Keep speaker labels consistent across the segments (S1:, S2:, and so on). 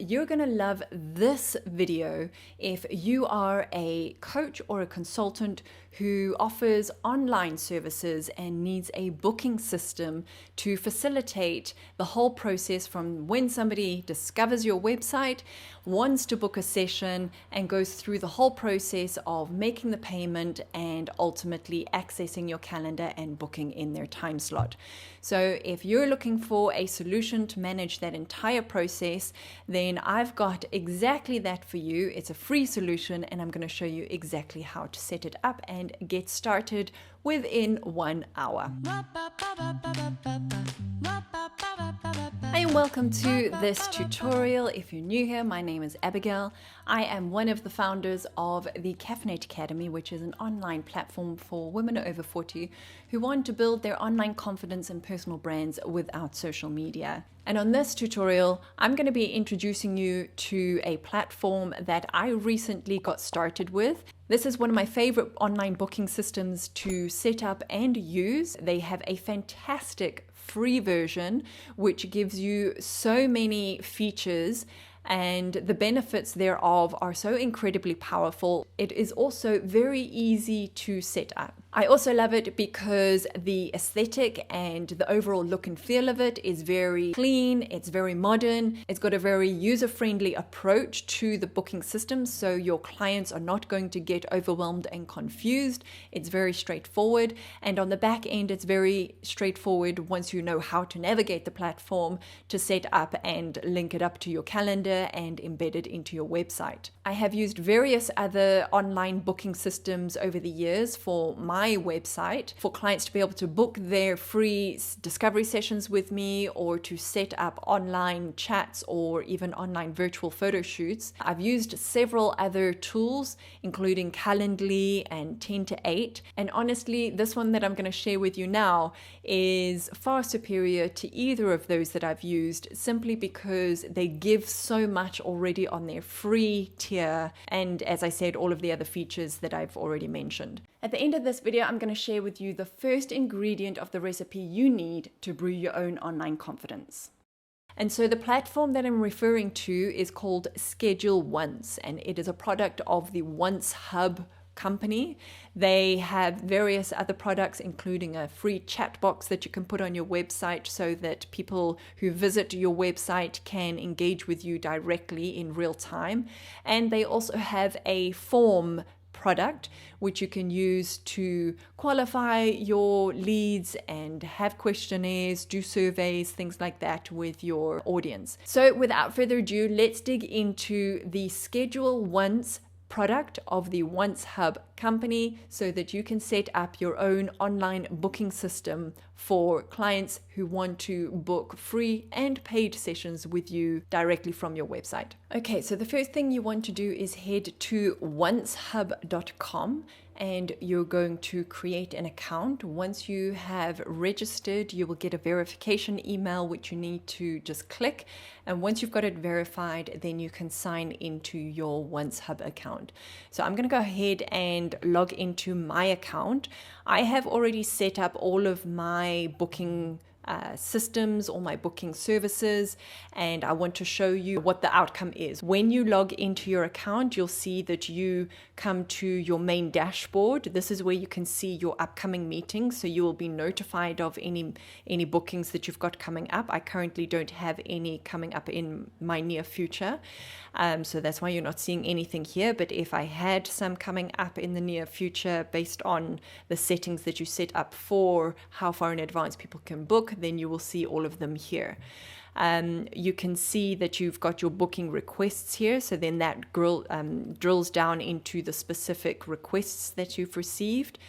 S1: you're going to love this video if you are a coach or a consultant who offers online services and needs a booking system to facilitate the whole process from when somebody discovers your website, wants to book a session, and goes through the whole process of making the payment and ultimately accessing your calendar and booking in their time slot. So if you're looking for a solution to manage that entire process, then I've got exactly that for you. It's a free solution, and I'm going to show you exactly how to set it up and get started within 1 hour. Hi and welcome to this tutorial. If you're new here, my name is Abigail. I am one of the founders of the CAF-Innate Academy, which is an online platform for women over 40 who want to build their online confidence and personal brands without social media. And on this tutorial, I'm going to be introducing you to a platform that I recently got started with. This is one of my favorite online booking systems to set up and use. They have a fantastic free version which gives you so many features, and the benefits thereof are so incredibly powerful. It is also very easy to set up. I also love it because the aesthetic and the overall look and feel of it is very clean, it's very modern, it's got a very user-friendly approach to the booking system, so your clients are not going to get overwhelmed and confused. It's very straightforward, and on the back end it's very straightforward once you know how to navigate the platform to set up and link it up to your calendar and embed it into your website. I have used various other online booking systems over the years for my website for clients to be able to book their free discovery sessions with me, or to set up online chats or even online virtual photo shoots. I've used several other tools, including Calendly and 10 to 8, and honestly, this one that I'm going to share with you now is far superior to either of those that I've used, simply because they give so much already on their free tier, and as I said, all of the other features that I've already mentioned. At the end of this video, I'm going to share with you the first ingredient of the recipe you need to brew your own online confidence. And so the platform that I'm referring to is called ScheduleOnce, and it is a product of the Once Hub company. They have various other products, including a free chat box that you can put on your website so that people who visit your website can engage with you directly in real time. And they also have a form product which you can use to qualify your leads and have questionnaires, do surveys, things like that with your audience. So without further ado, let's dig into the ScheduleOnce product of the Once Hub company so that you can set up your own online booking system for clients who want to book free and paid sessions with you directly from your website. Okay, so the first thing you want to do is head to oncehub.com and you're going to create an account. Once you have registered, you will get a verification email which you need to just click, and once you've got it verified, then you can sign into your Once Hub account. So I'm going to go ahead and log into my account. I have already set up all of my booking systems, all my booking services, and I want to show you what the outcome is. When you log into your account, you'll see that you come to your main dashboard. This is where you can see your upcoming meetings, so you will be notified of any bookings that you've got coming up. I currently don't have any coming up in my near future, so that's why you're not seeing anything here. But if I had some coming up in the near future based on the settings that you set up for how far in advance people can book, then you will see all of them here. You can see that you've got your booking requests here, so then that drills down into the specific requests that you've received.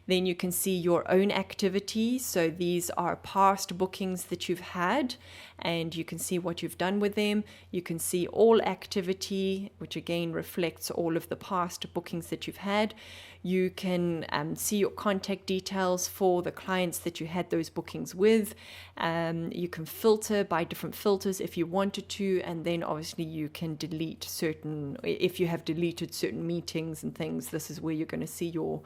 S1: Then you can see your own activity, so these are past bookings that you've had, and you can see what you've done with them. You can see all activity, which again reflects all of the past bookings that you've had. You can see your contact details for the clients that you had those bookings with. You can filter by different filters if you wanted to, and then obviously you can delete certain, if you have deleted certain meetings and things, this is where you're going to see your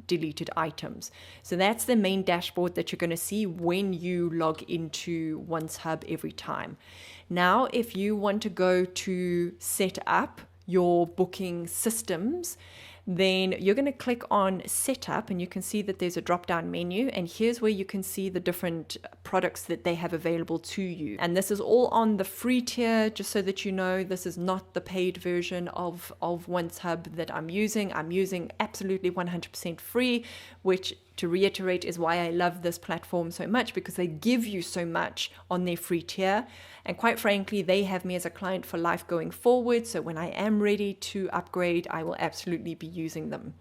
S1: deleted items. So that's the main dashboard that you're going to see when you log into Once Hub hub every time. Now, if you want to go to set up your booking systems, then you're going to click on setup, and you can see that there's a drop down menu, and here's where you can see the different products that they have available to you. And this is all on the free tier, just so that you know this is not the paid version of Once Hub that I'm using. I'm using absolutely 100% free, which, to reiterate, is why I love this platform so much, because they give you so much on their free tier. And quite frankly, they have me as a client for life going forward. So when I am ready to upgrade, I will absolutely be using them.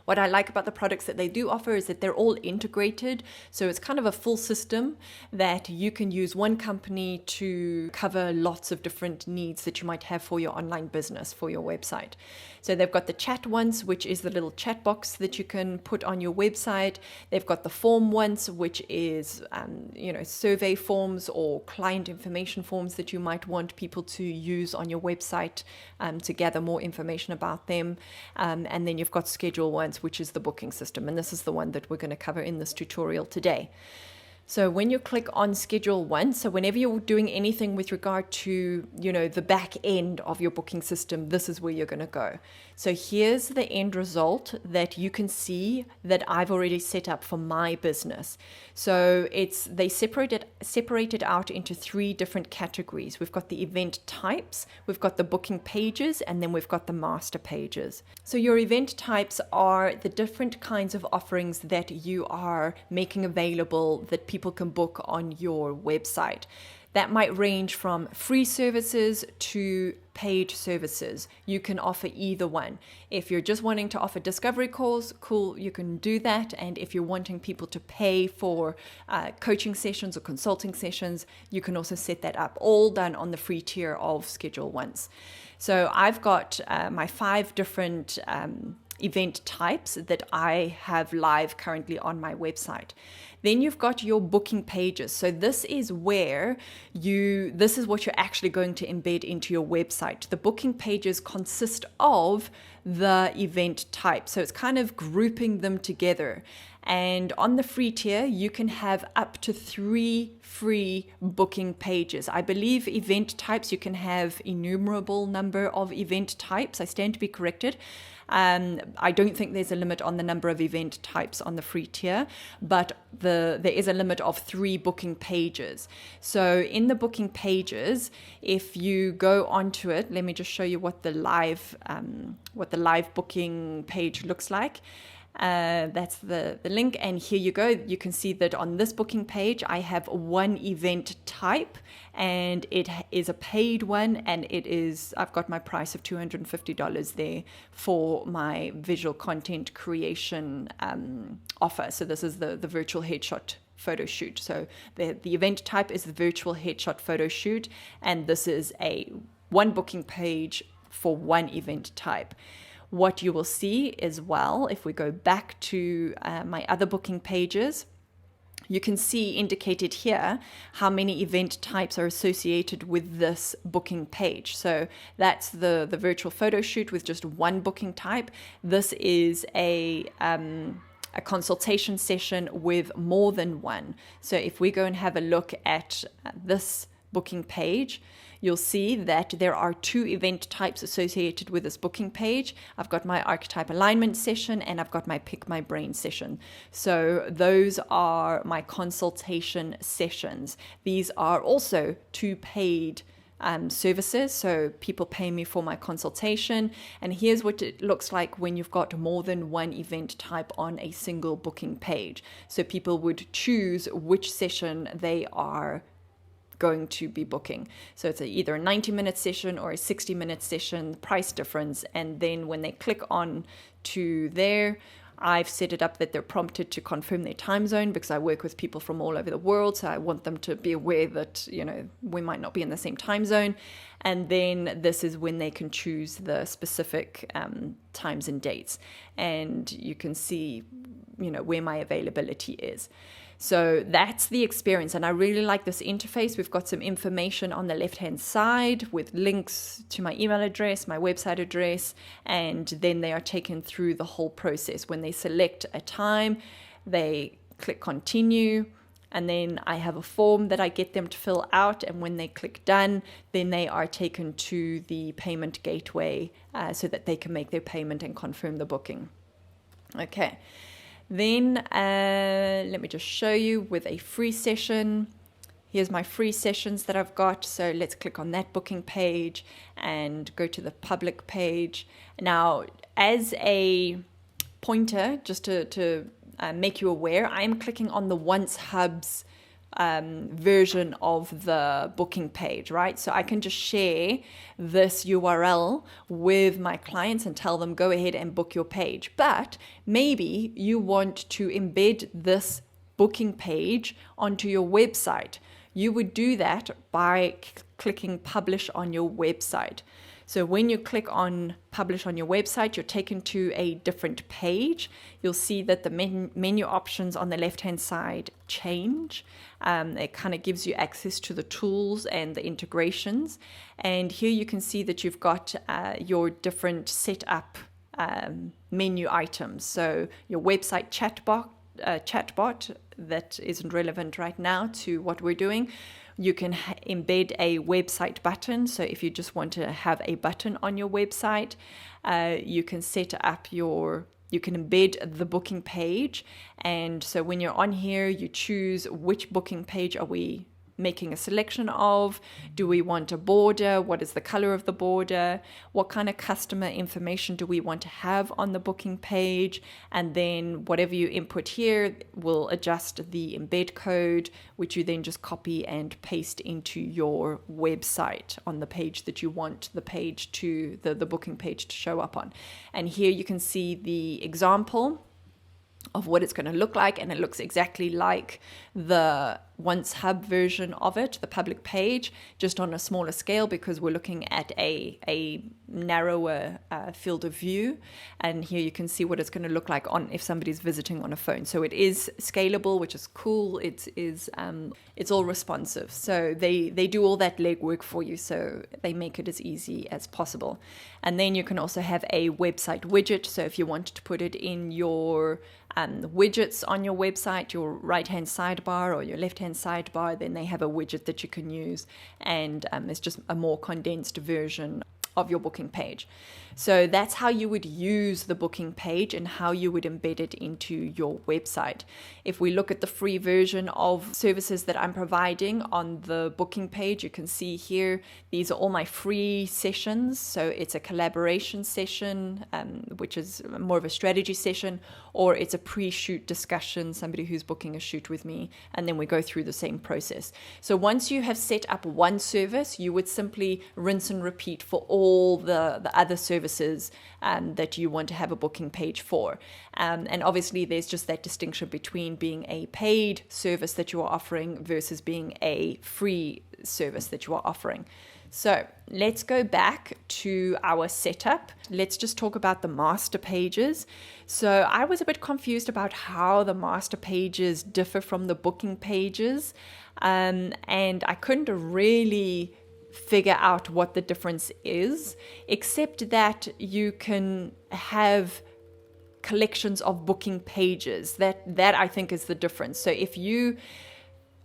S1: What I like about the products that they do offer is that they're all integrated. So it's kind of a full system that you can use one company to cover lots of different needs that you might have for your online business, for your website. So they've got the ChatOnce, which is the little chat box that you can put on your website. They've got the FormOnce, which is, survey forms or client information forms that you might want people to use on your website to gather more information about them. And then you've got ScheduleOnce, which is the booking system. And this is the one that we're going to cover in this tutorial today. So when you click on ScheduleOnce, so whenever you're doing anything with regard to, the back end of your booking system, this is where you're going to go. So here's the end result that you can see that I've already set up for my business. So they separated out into 3 different categories. We've got the event types, we've got the booking pages, and then we've got the master pages. So your event types are the different kinds of offerings that you are making available that people can book on your website. That might range from free services to paid services. You can offer either one. If you're just wanting to offer discovery calls, cool, you can do that. And if you're wanting people to pay for coaching sessions or consulting sessions, you can also set that up, all done on the free tier of ScheduleOnce. So I've got my 5 different event types that I have live currently on my website. Then you've got your booking pages. So this is where this is what you're actually going to embed into your website. The booking pages consist of the event type. So it's kind of grouping them together. And on the free tier, you can have up to 3 free booking pages. I believe event types, you can have innumerable number of event types. I stand to be corrected. I don't think there's a limit on the number of event types on the free tier, but there is a limit of 3 booking pages. So in the booking pages, if you go onto it, let me just show you what the live booking page looks like. That's the link, and here you go. You can see that on this booking page I have 1 event type, and it is a paid one, and I've got my price of $250 there for my visual content creation offer. So this is the virtual headshot photo shoot. So the event type is the virtual headshot photo shoot, and this is a 1 booking page for 1 event type. What you will see as well, if we go back to my other booking pages, you can see indicated here how many event types are associated with this booking page. So that's the virtual photo shoot with just 1 booking type. This is a consultation session with more than 1. So if we go and have a look at this booking page, you'll see that there are 2 event types associated with this booking page. I've got my archetype alignment session, and I've got my pick my brain session. So those are my consultation sessions. These are also 2 paid services. So people pay me for my consultation. And here's what it looks like when you've got more than 1 event type on a single booking page. So people would choose which session they are going to be booking. So it's either a 90-minute session or a 60-minute session, price difference. And then when they click on to there, I've set it up that they're prompted to confirm their time zone, because I work with people from all over the world. So I want them to be aware that, we might not be in the same time zone. And then this is when they can choose the specific times and dates. And you can see, where my availability is. So that's the experience, and I really like this interface. We've got some information on the left-hand side with links to my email address, my website address, and then they are taken through the whole process. When they select a time, they click continue, And then I have a form that I get them to fill out. And when they click done, then they are taken to the payment gateway so that they can make their payment and confirm the booking. Okay. Then let me just show you with a free session. Here's my free sessions that I've got. So let's click on that booking page and go to the public page. Now, as a pointer, just to make you aware, I am clicking on the Once Hub's version of the booking page, right? So I can just share this URL with my clients and tell them, go ahead and book your page. But maybe you want to embed this booking page onto your website. You would do that by clicking publish on your website. So when you click on publish on your website, you're taken to a different page. You'll see that the menu options on the left-hand side change. It kind of gives you access to the tools and the integrations. And here you can see that you've got your different setup menu items. So your website chatbot that isn't relevant right now to what we're doing. You can embed a website button. So if you just want to have a button on your website, you can set up you can embed the booking page. And so when you're on here, you choose which booking page are we making a selection of. Do we want a border? What is the color of the border? What kind of customer information do we want to have on the booking page? And then whatever you input here will adjust the embed code, which you then just copy and paste into your website on the page that you want the page to, the booking page to show up on. And here you can see the example of what it's going to look like, and it looks exactly like the Once Hub version of it, the public page, just on a smaller scale because we're looking at a narrower field of view. And here you can see what it's going to look like if somebody's visiting on a phone. So it is scalable, which is cool. It's all responsive. So they do all that legwork for you. So they make it as easy as possible. And then you can also have a website widget. So if you want to put it in your widgets on your website, your right-hand sidebar or your left-hand sidebar, then they have a widget that you can use, and it's just a more condensed version of your booking page. So that's how you would use the booking page and how you would embed it into your website. If we look at the free version of services that I'm providing on the booking page, you can see here, these are all my free sessions. So it's a collaboration session, which is more of a strategy session, or it's a pre-shoot discussion, somebody who's booking a shoot with me, and then we go through the same process. So once you have set up one service, you would simply rinse and repeat for all the other services that you want to have a booking page for. And obviously there's just that distinction between being a paid service that you are offering versus being a free service that you are offering. So let's go back to our setup. Let's just talk about the master pages. So I was a bit confused about how the master pages differ from the booking pages. And I couldn't really figure out what the difference is, except that you can have collections of booking pages. That I think is the difference. So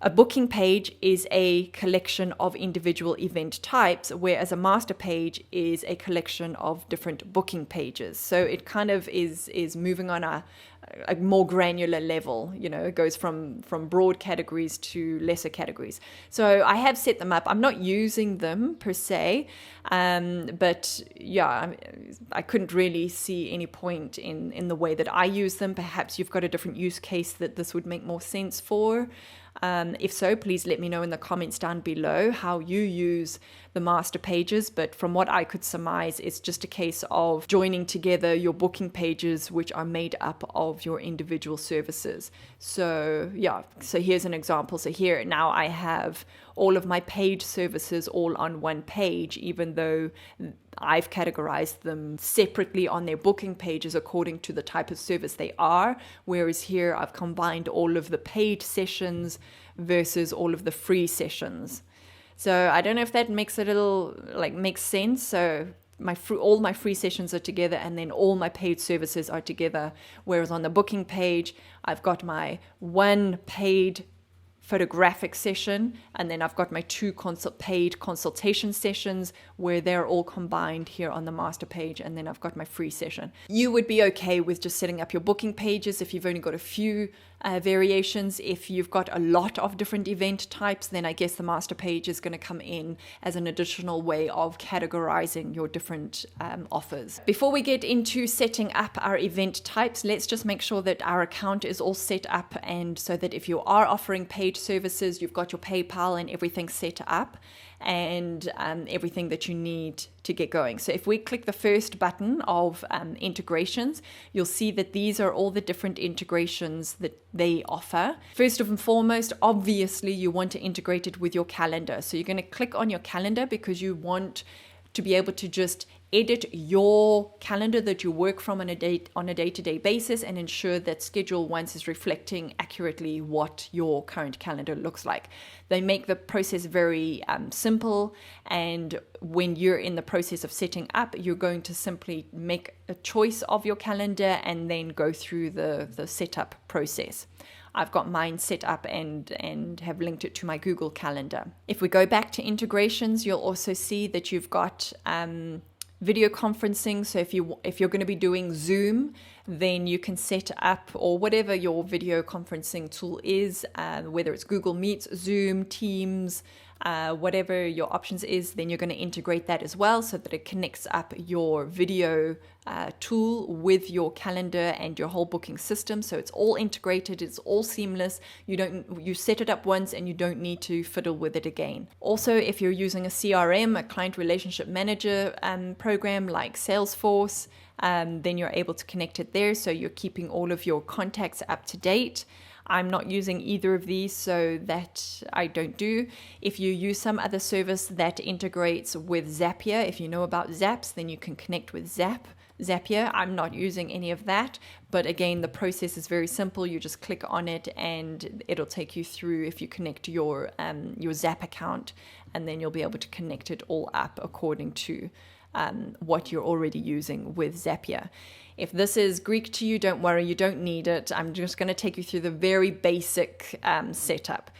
S1: a booking page is a collection of individual event types, whereas a master page is a collection of different booking pages. So it kind of is moving on a more granular level. It goes from broad categories to lesser categories. So I have set them up. I'm not using them per se, but yeah, I couldn't really see any point in the way that I use them. Perhaps you've got a different use case that this would make more sense for. If so, please let me know in the comments down below how you use the master pages. But from what I could surmise, it's just a case of joining together your booking pages, which are made up of your individual services. So yeah, so here's an example. So here now I have all of my paid services all on one page, even though I've categorized them separately on their booking pages according to the type of service they are. Whereas here I've combined all of the paid sessions versus all of the free sessions. So I don't know if that makes makes sense. So all my free sessions are together, and then all my paid services are together. Whereas on the booking page, I've got my one paid photographic session, and then I've got my 2 paid consultation sessions where they're all combined here on the master page, and then I've got my free session. You would be okay with just setting up your booking pages if you've only got a few variations. If you've got a lot of different event types, then I guess the master page is going to come in as an additional way of categorizing your different offers. Before we get into setting up our event types, let's just make sure that our account is all set up, and so that if you are offering paid services, you've got your PayPal and everything set up, and everything that you need to get going. So if we click the first button of integrations, you'll see that these are all the different integrations that they offer. First and foremost, obviously, you want to integrate it with your calendar. So you're going to click on your calendar because you want to be able to just edit your calendar that you work from on a day-to-day basis, and ensure that ScheduleOnce is reflecting accurately what your current calendar looks like. They make the process very simple, and when you're in the process of setting up, you're going to simply make a choice of your calendar and then go through the setup process. I've got mine set up and have linked it to my Google Calendar. If we go back to integrations, you'll also see that you've got video conferencing. So if you're going to be doing Zoom, then you can set up, or whatever your video conferencing tool is, whether it's Google Meets, Zoom, Teams, whatever your options is, then you're going to integrate that as well, so that it connects up your video tool with your calendar and your whole booking system. So it's all integrated, it's all seamless. You set it up once and you don't need to fiddle with it again. Also, if you're using a CRM, a client relationship manager program like Salesforce, then you're able to connect it there, so you're keeping all of your contacts up to date. I'm not using either of these, so that I don't do. If you use some other service that integrates with Zapier, if you know about Zaps, then you can connect with Zapier. I'm not using any of that, but again, the process is very simple. You just click on it and it'll take you through. If you connect your Zap account, and then you'll be able to connect it all up according to what you're already using with Zapier. If this is Greek to you, don't worry, you don't need it. I'm just going to take you through the very basic setup.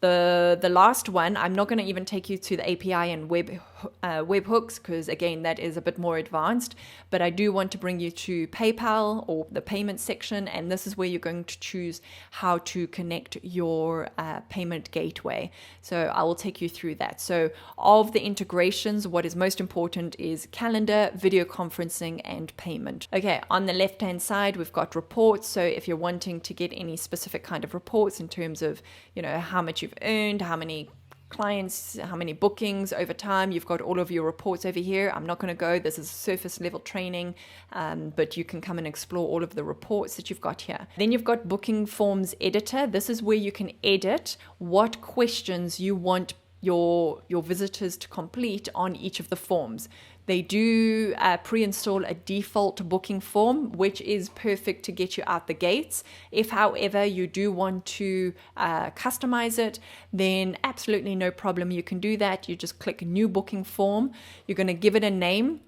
S1: The last one, I'm not going to even take you to the API and webhooks, because again, that is a bit more advanced, but I do want to bring you to PayPal, or the payment section, and this is where you're going to choose how to connect your payment gateway. So I will take you through that. So of the integrations, what is most important is calendar, video conferencing, and payment. Okay, on the left-hand side, we've got reports. So if you're wanting to get any specific kind of reports in terms of, how much you've earned, how many clients, how many bookings over time, you've got all of your reports over here. I'm not going to go, this is surface level training, but you can come and explore all of the reports that you've got here. Then you've got booking forms editor. This is where you can edit what questions you want your visitors to complete on each of the forms. They do pre-install a default booking form, which is perfect to get you out the gates. If, however, you do want to customize it, then absolutely no problem. You can do that. You just click new booking form. You're going to give it a name,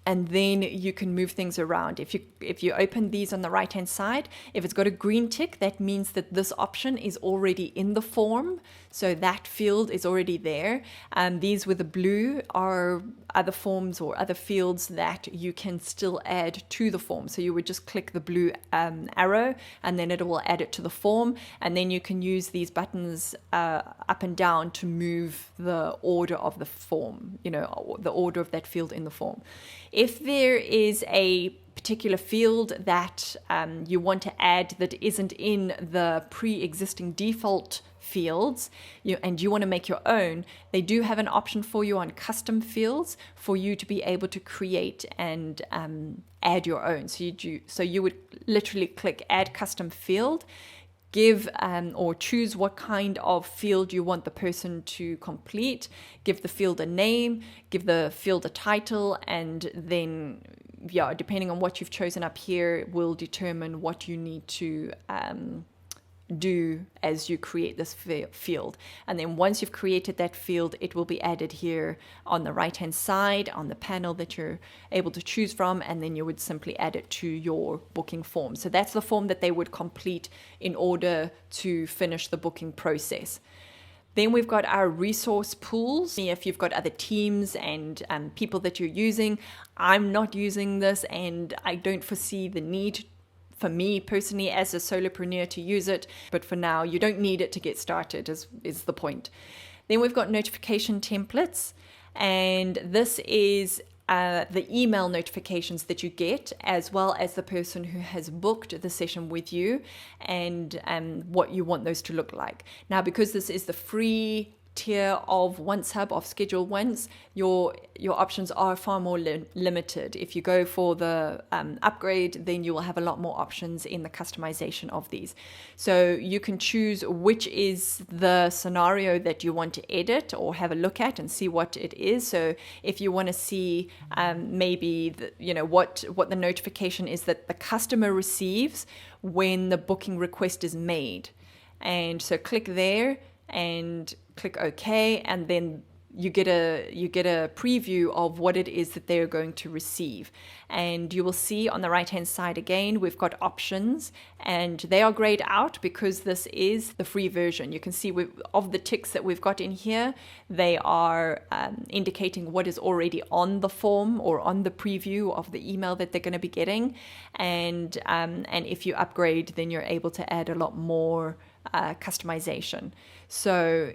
S1: and then you can move things around. If you open these on the right hand side, if it's got a green tick, that means that this option is already in the form. So that field is already there. These with the blue are other forms or other fields that you can still add to the form. So you would just click the blue arrow, and then it will add it to the form. And then you can use these buttons up and down to move the order of the form, the order of that field in the form. If there is a particular field that you want to add that isn't in the pre-existing default fields, and you want to make your own, they do have an option for you on custom fields for you to be able to create and add your own. So you would literally click add custom field, give or choose what kind of field you want the person to complete, give the field a name, give the field a title, and then depending on what you've chosen up here will determine what you need to do as you create this field. And then once you've created that field, it will be added here on the right hand side on the panel that you're able to choose from, and then you would simply add it to your booking form. So that's the form that they would complete in order to finish the booking process. Then we've got our resource pools. If you've got other teams and people that you're using, I'm not using this and I don't foresee the need for me personally as a solopreneur to use it, but for now you don't need it to get started is the point. Then we've got notification templates, and this is the email notifications that you get, as well as the person who has booked the session with you, and what you want those to look like. Now, because this is the free tier of OnceHub, of ScheduleOnce, your options are far more limited. If you go for the upgrade, then you will have a lot more options in the customization of these. So you can choose which is the scenario that you want to edit or have a look at and see what it is. So if you want to see maybe what the notification is that the customer receives when the booking request is made, and so click there and click OK, and then you get a preview of what it is that they're going to receive. And you will see on the right hand side again, we've got options, and they are grayed out because this is the free version. You can see of the ticks that we've got in here, they are indicating what is already on the form or on the preview of the email that they're going to be getting. And if you upgrade, then you're able to add a lot more customization. So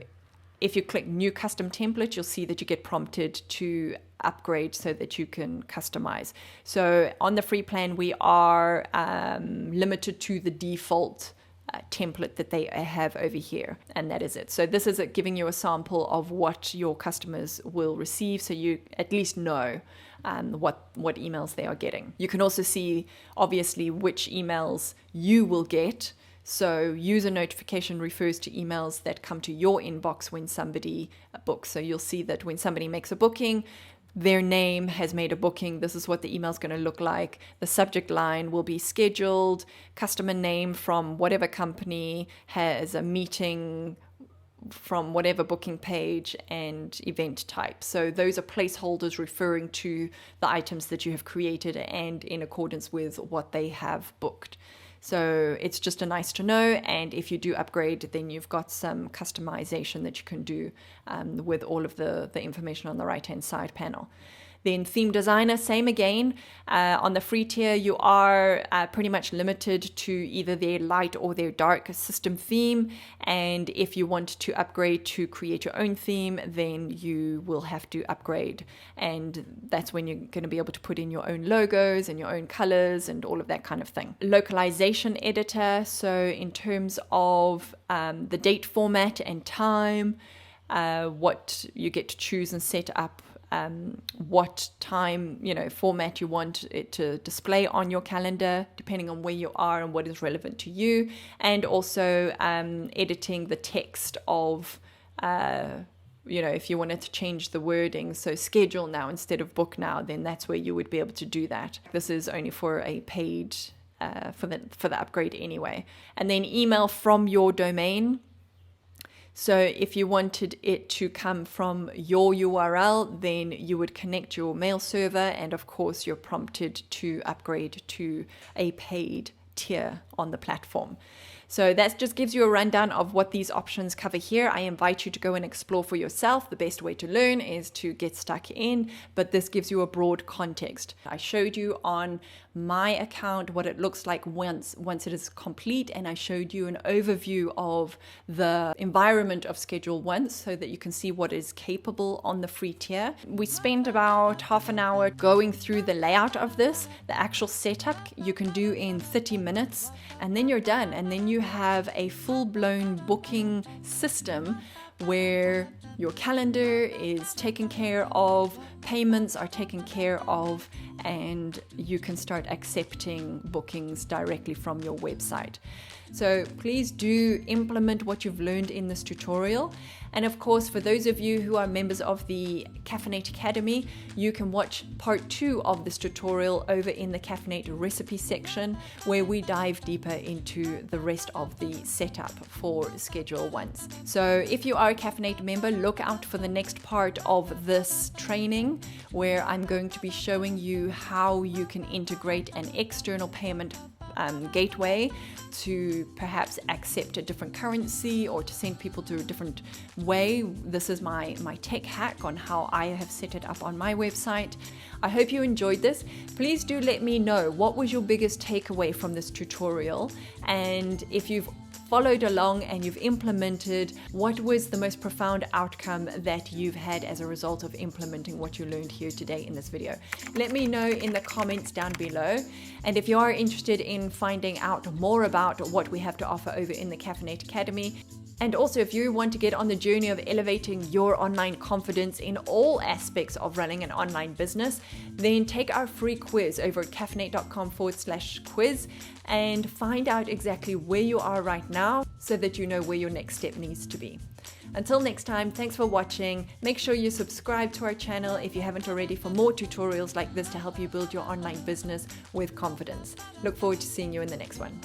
S1: if you click new custom template, you'll see that you get prompted to upgrade so that you can customize. So on the free plan, we are limited to the default template that they have over here, and that is it. So this is giving you a sample of what your customers will receive, so you at least know what emails they are getting. You can also see obviously which emails you will get. So user notification refers to emails that come to your inbox when somebody books. So you'll see that when somebody makes a booking, their name has made a booking. This is what the email is going to look like. The subject line will be scheduled, customer name from whatever company has a meeting from whatever booking page, and event type. So those are placeholders referring to the items that you have created and in accordance with what they have booked. So it's just a nice to know, and if you do upgrade, then you've got some customization that you can do with all of the information on the right-hand side panel. Then theme designer, same again. On the free tier, you are pretty much limited to either their light or their dark system theme. And if you want to upgrade to create your own theme, then you will have to upgrade. And that's when you're going to be able to put in your own logos and your own colors and all of that kind of thing. Localization editor. So in terms of the date format and time, what you get to choose and set up, what time, format you want it to display on your calendar, depending on where you are and what is relevant to you, and also editing the text of, if you wanted to change the wording, so schedule now instead of book now, then that's where you would be able to do that. This is only for a paid, for the upgrade anyway. And then email from your domain. So if you wanted it to come from your URL, then you would connect your mail server, and of course you're prompted to upgrade to a paid tier on the platform. So that just gives you a rundown of what these options cover here. I invite you to go and explore for yourself. The best way to learn is to get stuck in, but this gives you a broad context. I showed you on my account what it looks like once it is complete, and I showed you an overview of the environment of ScheduleOnce so that you can see what is capable on the free tier. We spent about half an hour going through the layout of this. The actual setup you can do in 30 minutes, and then you're done, and then you have a full-blown booking system where your calendar is taken care of, payments are taken care of, and you can start accepting bookings directly from your website. So please do implement what you've learned in this tutorial. And of course, for those of you who are members of the CAF-Innate Academy, you can watch part 2 of this tutorial over in the CAF-Innate recipe section, where we dive deeper into the rest of the setup for ScheduleOnce. So if you are a CAF-Innate member, look out for the next part of this training, where I'm going to be showing you how you can integrate an external payment gateway to perhaps accept a different currency or to send people to a different way. This is my tech hack on how I have set it up on my website. I hope you enjoyed this. Please do let me know what was your biggest takeaway from this tutorial, and if you've followed along and you've implemented, what was the most profound outcome that you've had as a result of implementing what you learned here today in this video. Let me know in the comments down below. And if you are interested in finding out more about what we have to offer over in the CAF-Innate Academy, and also if you want to get on the journey of elevating your online confidence in all aspects of running an online business, then take our free quiz over at cafinnate.com/quiz and find out exactly where you are right now so that you know where your next step needs to be. Until next time, thanks for watching. Make sure you subscribe to our channel if you haven't already for more tutorials like this to help you build your online business with confidence. Look forward to seeing you in the next one.